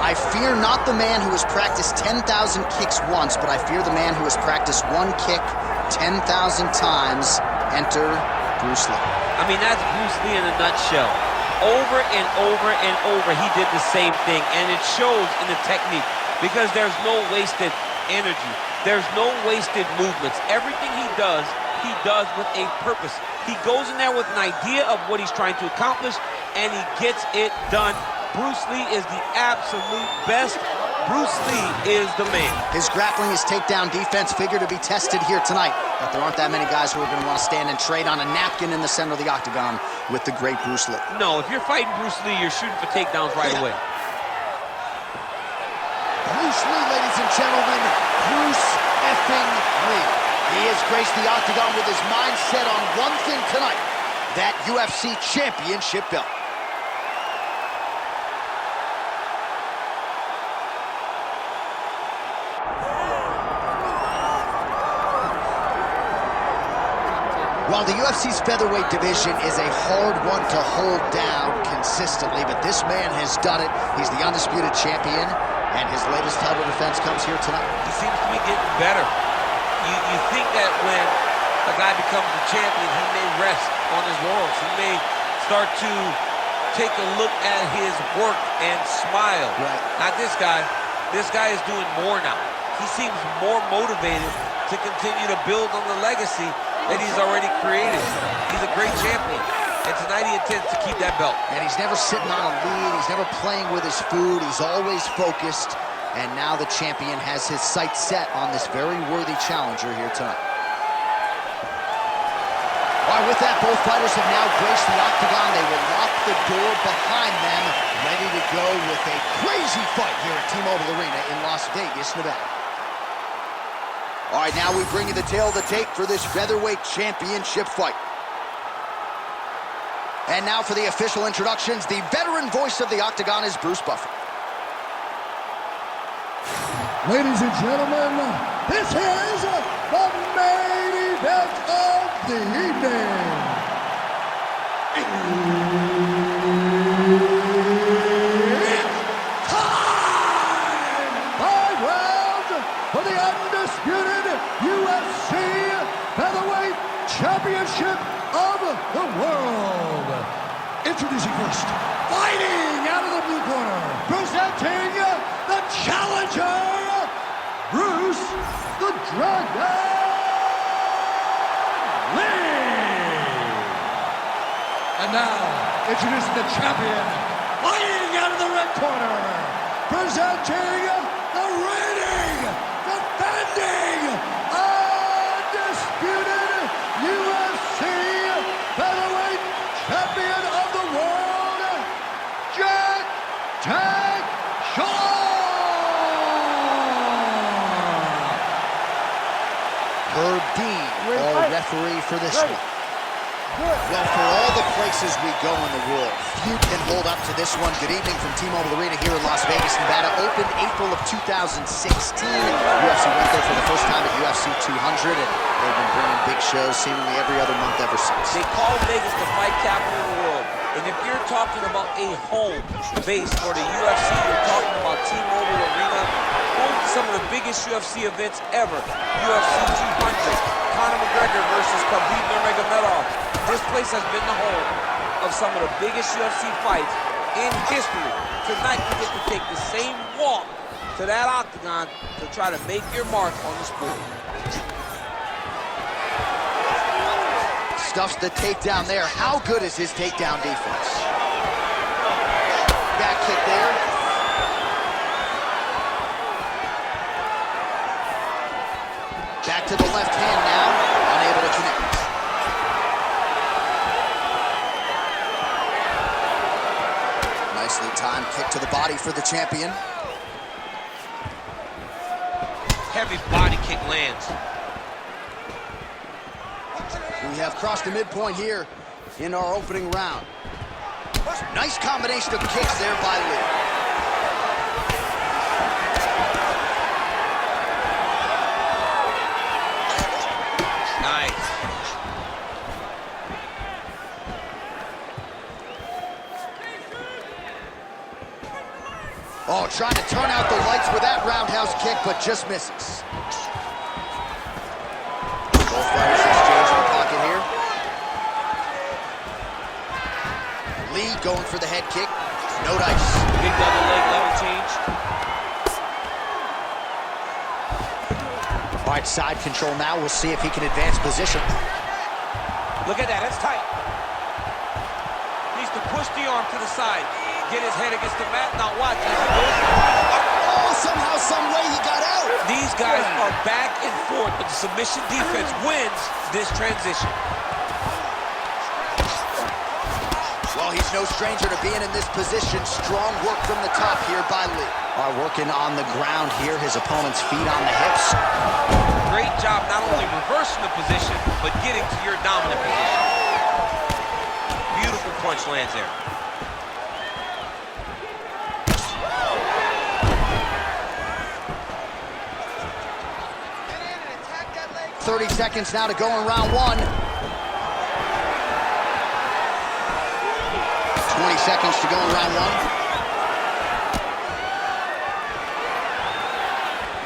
I fear not the man who has practiced 10,000 kicks once, but I fear the man who has practiced one kick 10,000 times. Enter Bruce Lee. I mean, that's Bruce Lee in a nutshell. Over and over and over, he did the same thing, and it shows in the technique because there's no wasted energy. There's no wasted movements. Everything he does with a purpose. He goes in there with an idea of what he's trying to accomplish, and he gets it done. Bruce Lee is the absolute best. Bruce Lee is the man. His grappling, his takedown defense figure to be tested here tonight, but there aren't that many guys who are going to want to stand and trade on a napkin in the center of the octagon with the great Bruce Lee. No, if you're fighting Bruce Lee, you're shooting for takedowns right away. Bruce Lee, ladies and gentlemen, Bruce effing Lee. He has graced the octagon with his mind set on one thing tonight, that UFC championship belt. While the UFC's featherweight division is a hard one to hold down consistently, but this man has done it. He's the undisputed champion, and his latest title defense comes here tonight. He seems to be getting better. You think that when a guy becomes a champion, he may rest on his laurels. He may start to take a look at his work and smile. Right. Not this guy. This guy is doing more now. He seems more motivated to continue to build on the legacy that he's already created. He's a great champion, and tonight he intends to keep that belt. And he's never sitting on a lead, he's never playing with his food, he's always focused, and now the champion has his sights set on this very worthy challenger here tonight. All right, with that, both fighters have now graced the octagon. They will lock the door behind them, ready to go with a crazy fight here at T-Mobile Arena in Las Vegas, Nevada. All right, now we bring you the tale of the tape for this featherweight championship fight. And now for the official introductions, the veteran voice of the octagon is Bruce Buffer. Ladies and gentlemen, this is the main event of the evening. It's time! 5 rounds for the undisputed UFC Featherweight Championship of the World. Introducing first, fighting out of the blue corner, presenting the challenger, Bruce the Dragon Lee. And now, introducing the champion, fighting out of the red corner, presenting the reigning, defending, undisputed UFC Featherweight Champion of the World, Jack Tag Shaw. Herb Dean, our referee for this one. Well, for all the places we go in the world, few can hold up to this one. Good evening from T-Mobile Arena here in Las Vegas, Nevada. Opened April of 2016. UFC went there for the first time at UFC 200, and they've been bringing big shows seemingly every other month ever since. They call Vegas the fight capital of the world. And if you're talking about a home base for the UFC, you're talking about T-Mobile Arena, home to some of the biggest UFC events ever. UFC 200, Conor McGregor versus Khabib Nurmagomedov. This place has been the home of some of the biggest UFC fights in history. Tonight, you get to take the same walk to that octagon to try to make your mark on the sport. Stuffs the takedown there. How good is his takedown defense? Back kick there. Back to the left hand now. Unable to connect. Nicely timed kick to the body for the champion. Heavy body kick lands. We have crossed the midpoint here in our opening round. Nice combination of kicks there by Lee. Oh, trying to turn out the lights with that roundhouse kick, but just misses. Both fighters exchange in the pocket here. Lee going for the head kick. No dice. Big double leg level change. All right, side control now. We'll see if he can advance position. Look at that, that's tight. Needs to push the arm to the side. Get his head against the mat. Now watch as he goes. Oh, somehow, some way he got out. These guys are back and forth, but the submission defense wins this transition. Well, he's no stranger to being in this position. Strong work from the top here by Lee. Are working on the ground here. His opponent's feet on the hips. Great job not only reversing the position, but getting to your dominant position. Beautiful punch lands there. 30 seconds now to go in round one. 20 seconds to go in round one.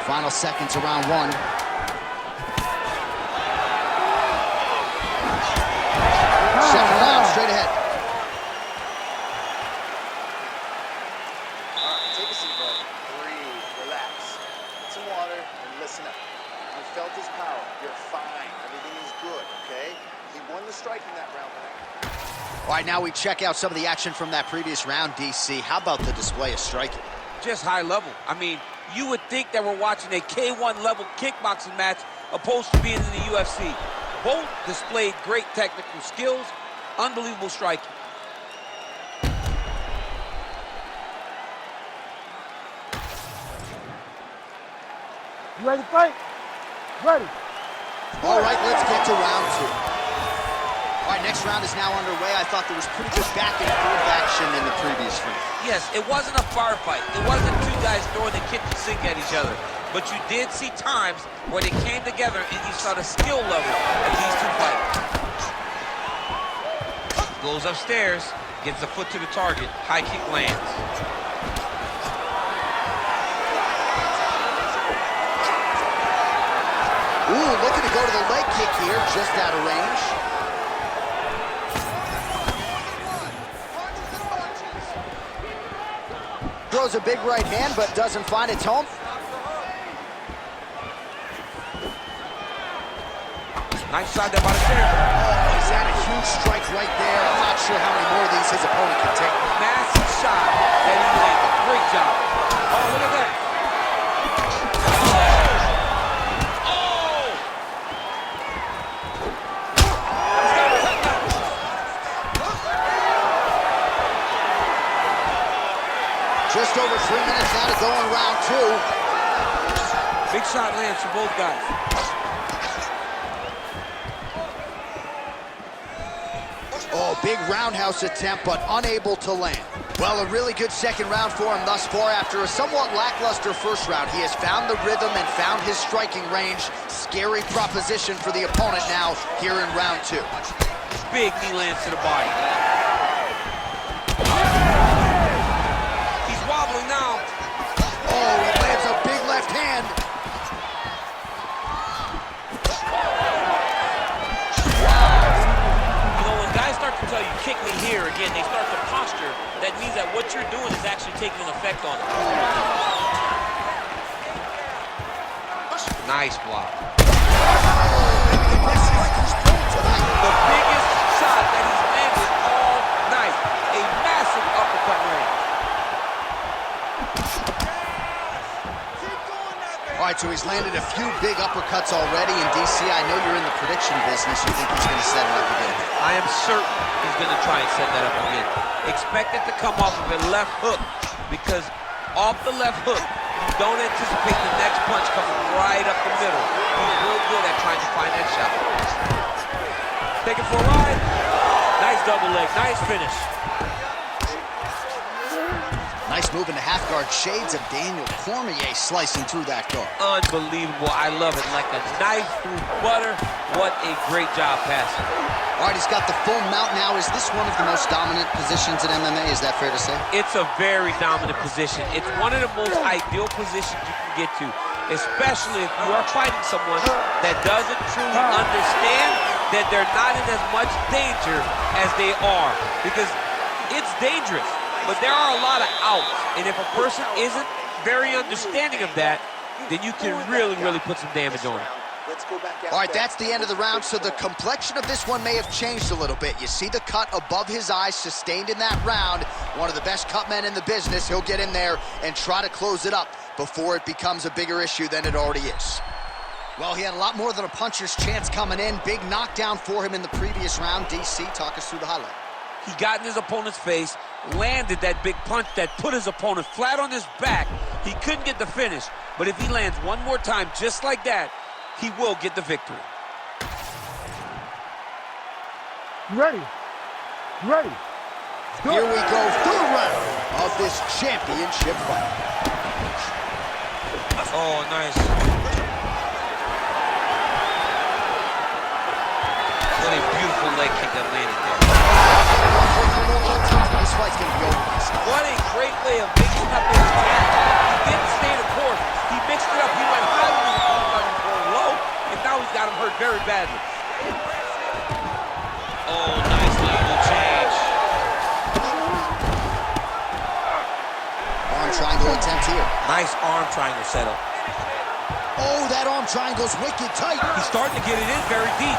Final seconds of round one. Second round, straight ahead. All right, take a seat, bud. Breathe, relax. Get some water and listen up. You felt his power. You're fine. Everything is good, okay? He won the striking that round, man. All right, now we check out some of the action from that previous round, DC. How about the display of striking? Just high level. I mean, you would think that we're watching a K1 level kickboxing match opposed to being in the UFC. Both displayed great technical skills, unbelievable striking. You ready to fight? Ready. All right, let's get to round two. All right, next round is now underway. I thought there was pretty good back and forth action in the previous round. Yes, it wasn't a firefight. It wasn't two guys throwing the kitchen sink at each other. But you did see times where they came together and you saw the skill level of these two fighters. Goes upstairs, gets a foot to the target, high kick lands. Ooh, looking to go to the leg kick here, just out of range. Throws a big right hand, but doesn't find its home. Nice shot there by the stairs. Oh, he's had a huge strike right there. I'm not sure how many more of these his opponent can take. Massive shot that he landed. Great job. Oh, look at that. Just over 3 minutes now to go in round two. Big shot lands for both guys. Oh, big roundhouse attempt, but unable to land. Well, a really good second round for him thus far. After a somewhat lackluster first round, he has found the rhythm and found his striking range. Scary proposition for the opponent now here in round two. Big knee lands to the body. He's wobbling now. Oh, he lands a big left hand. Start to tell you, kick me here, again, they start to posture. That means that what you're doing is actually taking an effect on it. Nice block. The biggest shot that he's landed all night. A massive uppercut range. All right, so he's landed a few big uppercuts already. In DC, I know you're in the prediction business. You think he's going to set it up again? I am certain he's going to try and set that up again. Expect it to come off of a left hook, because off the left hook, you don't anticipate the next punch coming right up the middle. He's real good at trying to find that shot. Take it for a ride. Nice double leg, nice finish. Nice moving to half guard. Shades of Daniel Cormier slicing through that guard. Unbelievable. I love it. Like a knife through butter. What a great job passing. All right, he's got the full mount now. Is this one of the most dominant positions in MMA? Is that fair to say? It's a very dominant position. It's one of the most ideal positions you can get to, especially if you are fighting someone that doesn't truly understand that they're not in as much danger as they are. Because it's dangerous, but there are a lot of outs. And if a person isn't very understanding of that, then you can really, really put some damage on it. All right, that's the end of the round, so the complexion of this one may have changed a little bit. You see the cut above his eyes sustained in that round. One of the best cut men in the business. He'll get in there and try to close it up before it becomes a bigger issue than it already is. Well, he had a lot more than a puncher's chance coming in. Big knockdown for him in the previous round. DC, talk us through the highlight. He got in his opponent's face, landed that big punch that put his opponent flat on his back. He couldn't get the finish, but if he lands one more time just like that, he will get the victory. You ready? You ready? Here we go, third round of this championship fight. Oh, nice. What a beautiful leg kick that landed there. This fight's gonna be over. What a great way of mixing up his attack. He didn't stay the course. He mixed it up. He went high with his opponent, got him going low, and now he's got him hurt very badly. Oh, nice legal change. Arm triangle attempt here. Nice arm triangle setup. Oh, that arm triangle's wicked tight. He's starting to get it in very deep.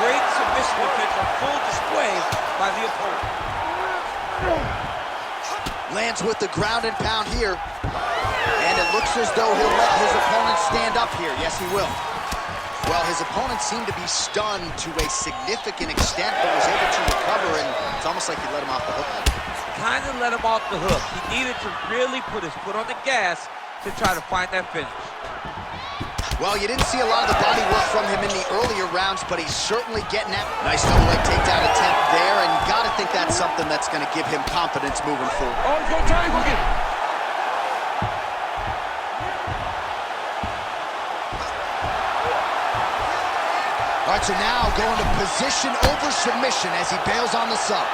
Great submission defense on full display by the opponent. Lands with the ground and pound here. And it looks as though he'll let his opponent stand up here. Yes, he will. Well, his opponent seemed to be stunned to a significant extent, but was able to recover, and it's almost like he let him off the hook. Kind of let him off the hook. He needed to really put his foot on the gas to try to find that finish. Well, you didn't see a lot of the body work from him in the earlier rounds, but he's certainly getting at. Nice double leg takedown attempt there, and you got to think that's something that's going to give him confidence moving forward. Oh, he's going to triangle again. All right, so now going to position over submission as he bails on the sub.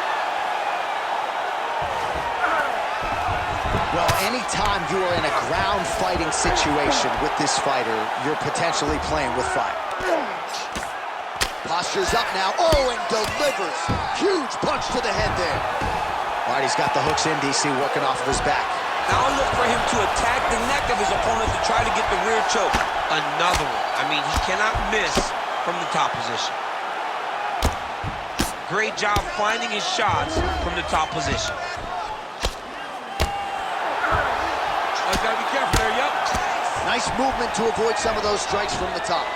Well, anytime you are in a ground fighting situation with this fighter, you're potentially playing with fire. Posture's up now. Oh, and delivers. Huge punch to the head there. All right, he's got the hooks in, DC, working off of his back. Now look for him to attack the neck of his opponent to try to get the rear choke. Another one. I mean, he cannot miss from the top position. Great job finding his shots from the top position. Oh, he's got to be careful there, yep. Nice movement to avoid some of those strikes from the top.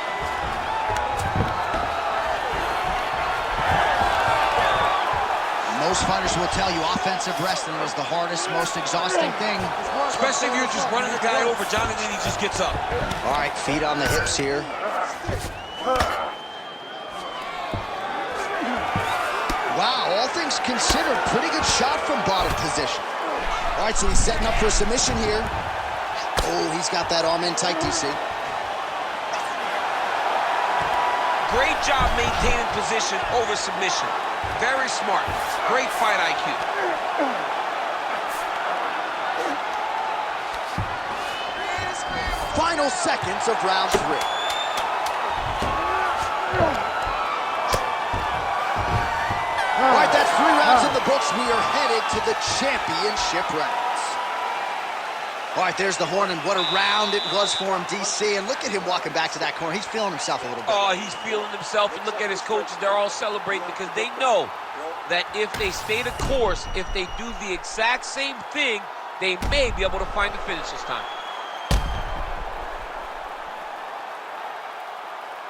Most fighters will tell you offensive wrestling is the hardest, most exhausting thing. Especially if you're just running the guy over, John, and then he just gets up. All right, feet on the hips here. Wow, all things considered, pretty good shot from bottom position. All right, so he's setting up for a submission here. Oh, he's got that arm in tight, DC. Great job maintaining position over submission. Very smart. Great fight IQ. Final seconds of round 3. All right, that's 3 rounds in the books. We are headed to the championship rounds. All right, there's the horn, and what a round it was for him, DC. And look at him walking back to that corner. He's feeling himself a little bit. Oh, he's feeling himself. And look at his coaches. They're all celebrating because they know that if they stay the course, if they do the exact same thing, they may be able to find the finish this time.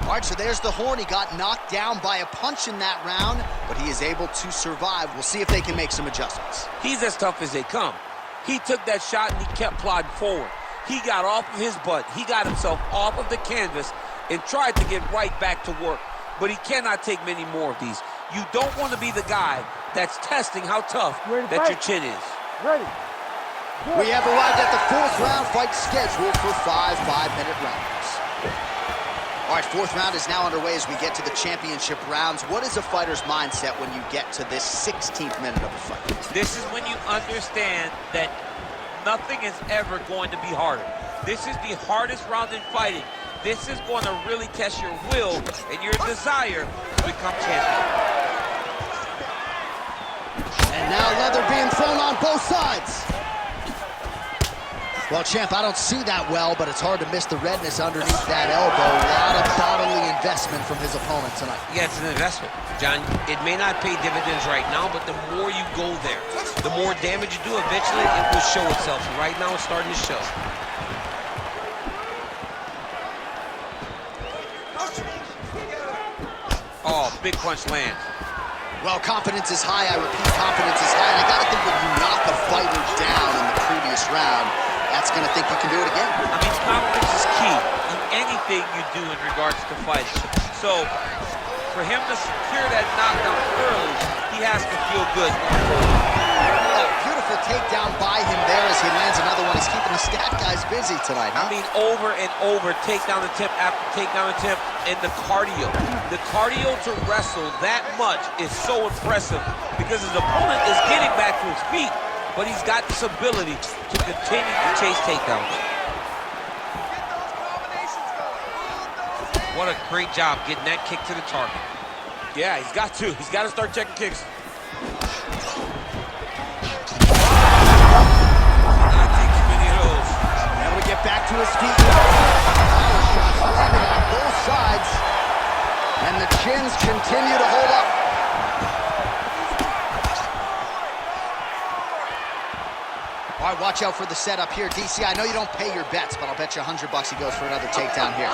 All right, so there's the horn. He got knocked down by a punch in that round, but he is able to survive. We'll see if they can make some adjustments. He's as tough as they come. He took that shot and he kept plodding forward. He got off of his butt. He got himself off of the canvas and tried to get right back to work. But he cannot take many more of these. You don't want to be the guy that's testing how tough Ready to that your fight. chin is. Ready. We have arrived at the 4th round fight scheduled for 5 5-minute rounds. All right, 4th round is now underway as we get to the championship rounds. What is a fighter's mindset when you get to this 16th minute of a fight? This is when you understand that nothing is ever going to be harder. This is the hardest round in fighting. This is going to really test your will and your desire to become champion. And now leather being thrown on both sides. Well, champ, I don't see that well, but it's hard to miss the redness underneath that elbow. A lot of bodily investment from his opponent tonight. Yeah, it's an investment, John. It may not pay dividends right now, but the more you go there, the more damage you do, eventually it will show itself. And right now, it's starting to show. Oh, big punch lands. Well, confidence is high. I repeat, confidence is high. And I got to think when you knock a fighter down in the previous round, that's going to think you can do it again. I mean, confidence is key in anything you do in regards to fighting. So, for him to secure that knockdown early, he has to feel good. Oh, beautiful takedown by him there as he lands another one. He's keeping the stat guys busy tonight, huh? I mean, over and over, takedown attempt after takedown attempt, and the cardio. The cardio to wrestle that much is so impressive because his opponent is getting back to his feet, but he's got this ability to continue to chase takedowns. What a great job getting that kick to the target. Yeah, he's got to. He's got to start checking kicks. Not take too many of those. Able to get back to his feet. Power shots landing on both sides. And the chins continue to hold up. All right, watch out for the setup here. DC, I know you don't pay your bets, but I'll bet you $100 he goes for another takedown here.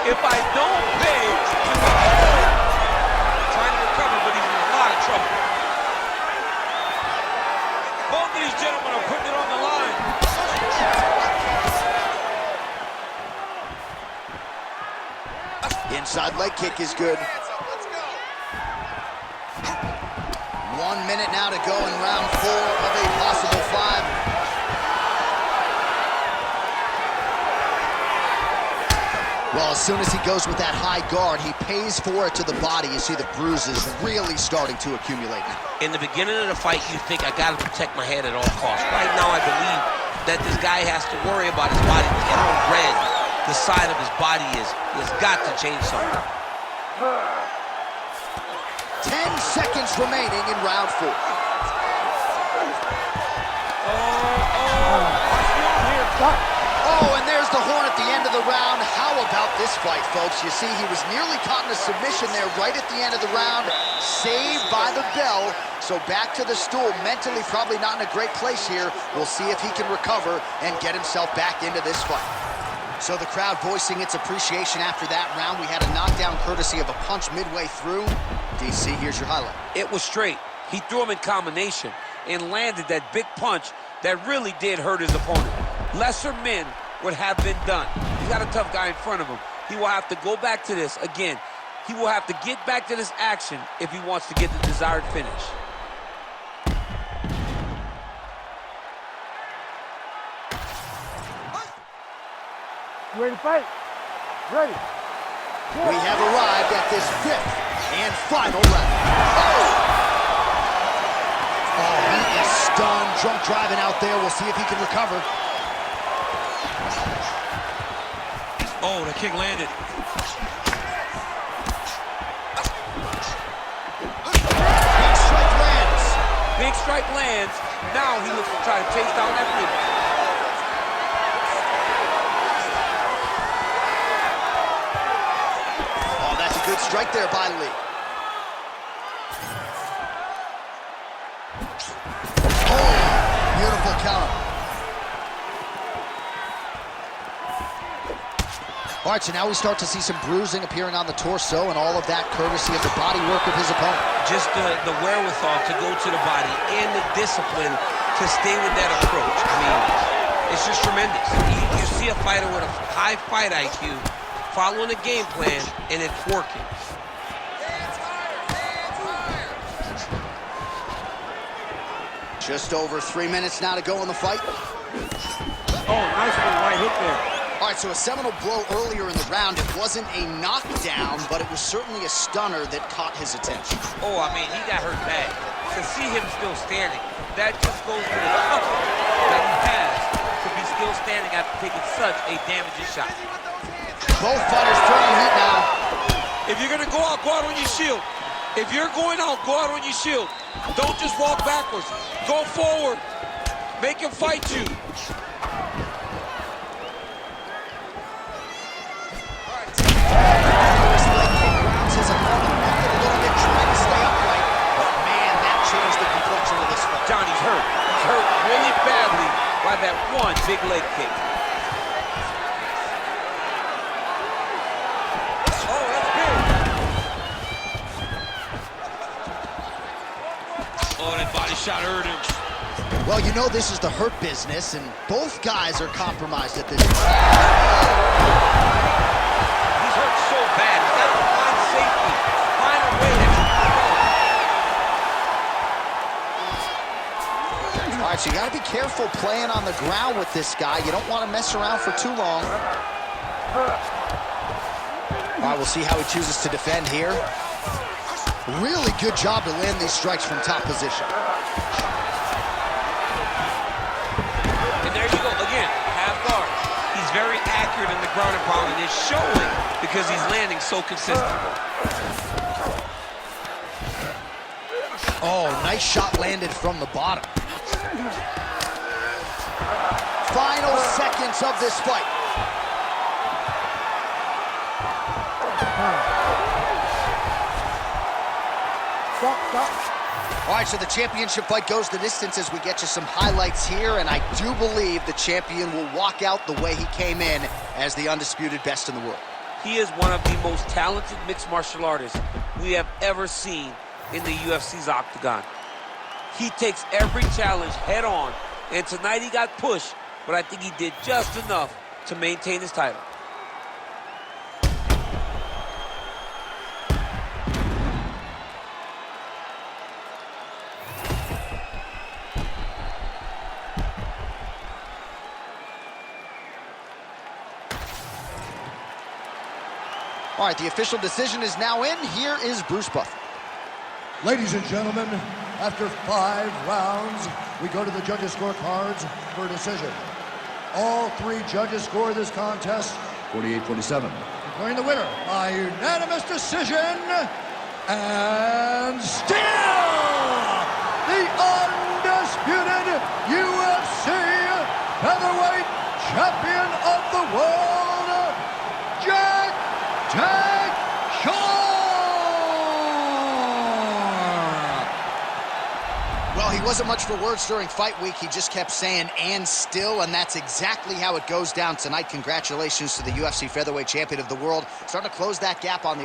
If I don't pay, trying to recover, but he's in a lot of trouble. Both of these gentlemen are putting it on the line. Inside leg kick is good. 1 minute now to go in round 4 of a possible 5. Well, as soon as he goes with that high guard, he pays for it to the body. You see the bruises really starting to accumulate now. In the beginning of the fight, you think, I got to protect my head at all costs. Right now, I believe that this guy has to worry about his body. Look at how red the side of his body is. He has got to change something. 10 seconds remaining in round 4. Oh, and there's the horn at the end of the round. How about this fight, folks? You see, he was nearly caught in a submission there right at the end of the round. Saved by the bell. So back to the stool. Mentally probably not in a great place here. We'll see if he can recover and get himself back into this fight. So the crowd voicing its appreciation after that round. We had a knockdown courtesy of a punch midway through. DC, here's your highlight. It was straight. He threw him in combination and landed that big punch that really did hurt his opponent. Lesser men would have been done. He's got a tough guy in front of him. He will have to go back to this. Again, he will have to get back to this action if he wants to get the desired finish. Ready to fight? Ready. We have arrived at this 5th and final round. Oh, he is stunned. Drunk driving out there. We'll see if he can recover. Oh, the kick landed. Big strike lands. Big strike lands. Now he looks to try to chase down that finish. Oh, that's a good strike there by Lee. Oh, beautiful counter. All right, so now we start to see some bruising appearing on the torso, and all of that courtesy of the body work of his opponent. Just the wherewithal to go to the body and the discipline to stay with that approach. I mean, it's just tremendous. You see a fighter with a high fight IQ following a game plan, and it's working. Just over 3 minutes now to go in the fight. Oh, nice one, right hook there. All right, so a seminal blow earlier in the round. It wasn't a knockdown, but it was certainly a stunner that caught his attention. Oh, I mean, he got hurt bad. To see him still standing, that just goes to the toughness that he has to be still standing after taking such a damaging shot. Both fighters throwing heat now. If you're going to go out on your shield. If you're going out, go out on your shield. Don't just walk backwards. Go forward. Make him fight you. His opponent a little bit trying to stay upright, but man, that changed the complexion of this fight. Johnny's hurt. He's hurt really badly by that one big leg kick. Oh, that's big. Oh, that body shot hurt him. Well, you know this is the hurt business, and both guys are compromised at this point. He's hurt so bad. He's got to find safety. Find a way to All right, so you got to be careful playing on the ground with this guy. You don't want to mess around for too long. All right, we'll see how he chooses to defend here. Really good job to land these strikes from top position. And there you go, again, half guard. He's very accurate in the ground and pound, and it's showing because he's landing so consistent. Oh, nice shot landed from the bottom. Final seconds of this fight. Stop. All right, so the championship fight goes the distance as we get you some highlights here, and I do believe the champion will walk out the way he came in as the undisputed best in the world. He is one of the most talented mixed martial artists we have ever seen in the UFC's octagon. He takes every challenge head on, and tonight he got pushed, but I think he did just enough to maintain his title. All right, the official decision is now in. Here is Bruce Buffer. Ladies and gentlemen, after 5 rounds, we go to the judges' scorecards for a decision. All 3 judges score this contest 48-47. Declaring the winner by unanimous decision, and still the undisputed UFC featherweight champion of the world, Jack Tag Well, he wasn't much for words during fight week. He just kept saying, and still, and that's exactly how it goes down tonight. Congratulations to the UFC featherweight champion of the world. Starting to close that gap on the